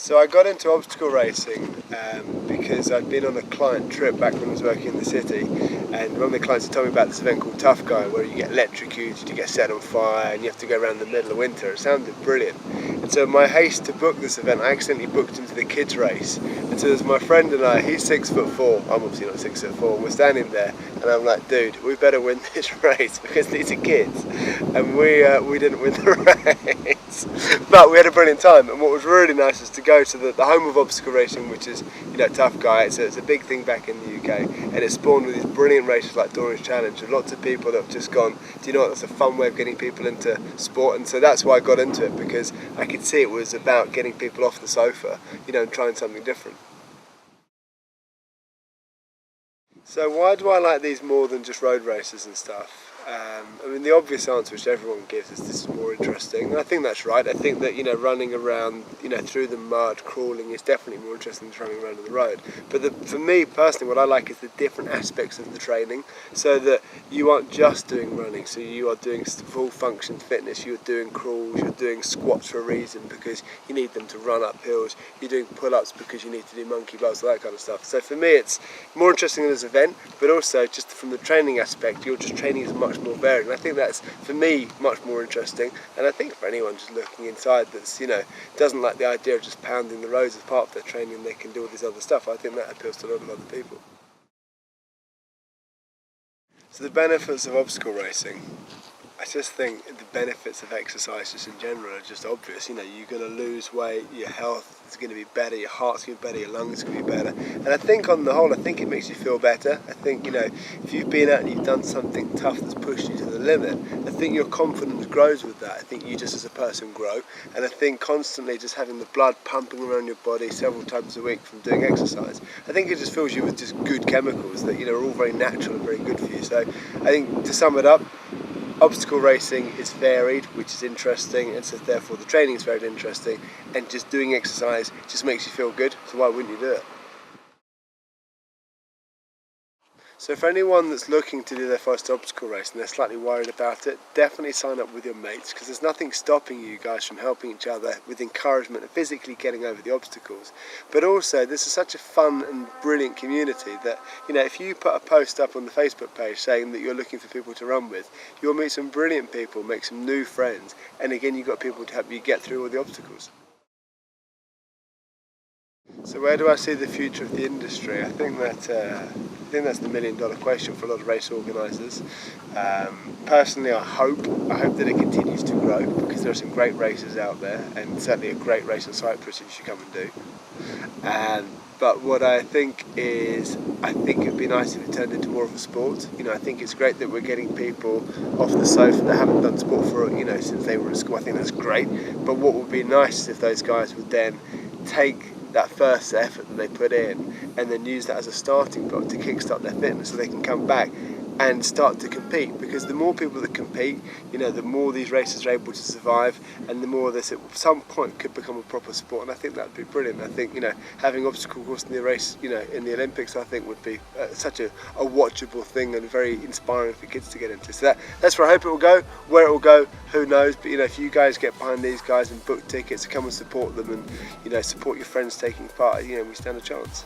So I got into obstacle racing because I'd been on a client trip back when I was working in the city, and one of the clients had told me about this event called Tough Guy, where you get electrocuted, you get set on fire, and you have to go around the middle of winter. It sounded brilliant. And so in my haste to book this event, I accidentally booked into the kids race. And so there's my friend and I, he's 6'4", I'm obviously not 6'4", and we're standing there, and I'm like, dude, we better win this race because these are kids. And we didn't win the race, but we had a brilliant time. And what was really nice was to go to the home of obstacle racing, which is, Tough Guy. It's a big thing back in the UK, and it's spawned with these brilliant races like Dorian's Challenge, and lots of people that have just gone, do you know what, that's a fun way of getting people into sport. And so that's why I got into it, because I could see it was about getting people off the sofa, and trying something different. So why do I like these more than just road races and stuff? The obvious answer which everyone gives is this is more interesting, and I think that's right. I think that running around through the mud, crawling is definitely more interesting than running around on the road. But for me personally, what I like is the different aspects of the training, so that you aren't just doing running. So you are doing full function fitness. You're doing crawls. You're doing squats for a reason, because you need them to run up hills. You're doing pull-ups because you need to do monkey bars, all that kind of stuff. So for me, it's more interesting than this event, but also just from the training aspect, you're just training as much more varied, and I think that's for me much more interesting. And I think for anyone just looking inside that's doesn't like the idea of just pounding the roads as part of their training, they can do all this other stuff. I think that appeals to a lot of other people. So the benefits of obstacle racing, I just think the benefits of exercise just in general are just obvious. You're going to lose weight, your health is going to be better, your heart's going to be better, your lungs are going to be better. And I think on the whole, I think it makes you feel better. I think, if you've been out and you've done something tough that's pushed you to the limit, I think your confidence grows with that. I think you just as a person grow. And I think constantly just having the blood pumping around your body several times a week from doing exercise, I think it just fills you with just good chemicals that, are all very natural and very good for you. So I think to sum it up, obstacle racing is varied, which is interesting, and so therefore the training is very interesting, and just doing exercise just makes you feel good, so why wouldn't you do it? So for anyone that's looking to do their first obstacle race and they're slightly worried about it, definitely sign up with your mates, because there's nothing stopping you guys from helping each other with encouragement and physically getting over the obstacles. But also, this is such a fun and brilliant community that, if you put a post up on the Facebook page saying that you're looking for people to run with, you'll meet some brilliant people, make some new friends, and again, you've got people to help you get through all the obstacles. So where do I see the future of the industry? I think that's the million-dollar question for a lot of race organisers. Personally, I hope that it continues to grow, because there are some great races out there, and certainly a great race in Cyprus you should come and do. But what I think it'd be nice if it turned into more of a sport. I think it's great that we're getting people off the sofa that haven't done sport for since they were at school. I think that's great. But what would be nice is if those guys would then take that first effort that they put in and then use that as a starting block to kickstart their fitness, so they can come back and start to compete. Because the more people that compete, the more these races are able to survive, and the more this at some point could become a proper sport. And I think that would be brilliant. I think having obstacle course in the race, in the Olympics, I think would be such a watchable thing and very inspiring for kids to get into. So that's where I hope it will go. Where it will go, who knows? But if you guys get behind these guys and book tickets, come and support them, and support your friends taking part, we stand a chance.